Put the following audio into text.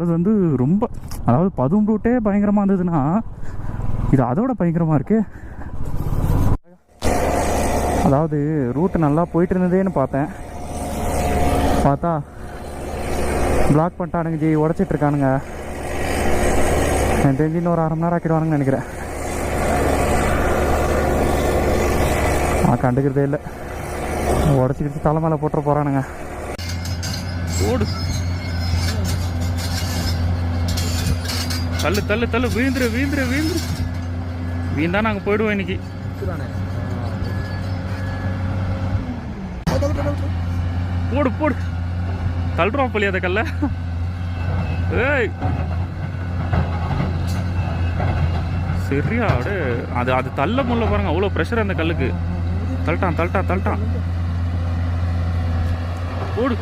வர்றது வந்து ரொம்ப, அதாவது பதும் ரூட்டே பயங்கரமாக இருந்ததுன்னா இது அதோட பயங்கரமாக இருக்குது. அதாவது ரூட்டு நல்லா போயிட்டு இருந்ததேன்னு பார்த்தா பிளாக் பண்ணிட்டானுங்க ஜி, உடச்சிட்ருக்கானுங்க. எனக்கு தெரிஞ்சு இன்னொரு 1/2 மணி நேரம் ஆக்கிடுவானுங்கன்னு நினைக்கிறேன். கண்டுக்கிறதே இல்லை, உடச்சிக்கிட்டு தலை மேலே போட்டுற போகிறானுங்க. ஓடு, தள்ளு தள்ளு தள்ளு, வீழ்ந்துரு வீழ்ந்துரு வீழ்ந்துரு. வீழ்ந்தா நாங்கள் போயிடுவோம் இன்னைக்கு. போடு போடு, தள்ளுறோம் பள்ளி அதை கல்ல. ஏய் சரியா அப்படியே அது தள்ள முள்ள பாருங்க, அவ்வளோ ப்ரெஷர் அந்த கல்லுக்கு. தள்ளிட்டான் போடு.